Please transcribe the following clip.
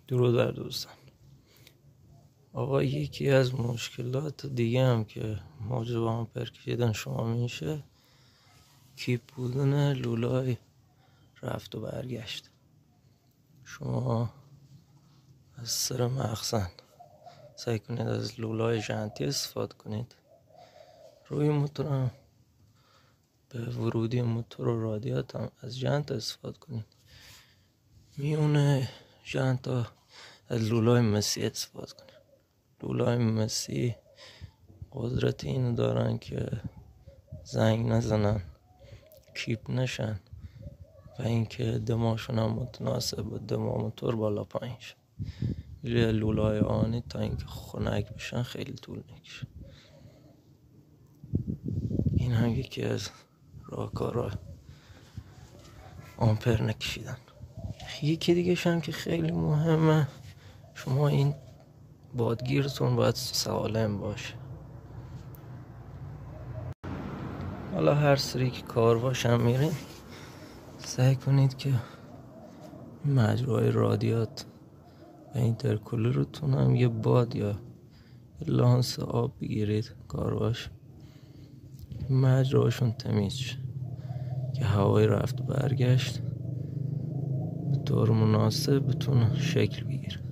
درود بر دوستان. آقا یکی از مشکلات دیگه هم که موجب آمپر کشیدن شما میشه کیپ بودن لولای رفت و برگشت. شما از سر مخزن سعی کنید از لولای ژنتی استفاده کنید. روی موتور هم به ورودی موتور و رادیات هم از ژنت استفاده کنید. میونه ژنت ها از لولای مسی استفاده کنید. لولای مسی قدرت اینو دارن که زنگ نزنن، کیپ نشن و اینکه دماشون هم متناسب با دما موتور بالا پایین شه. لولای آنی تا اینکه خنک بشن خیلی طول میکشه. این هم یکی از راهکارهای آمپر نکشیدن. یکی دیگه هم که خیلی مهمه، شما این بادگیرتون باید سالم باشه. حالا هر سری که کارواش هم میرین سعی کنید که مجرای رادیات و اینترکولرتون هم یه باد یا لانس آب بگیرید کارواش، مجراشون تمیز شه که هوای رفت و برگشت به طور مناسب بتونه شکل بگیره.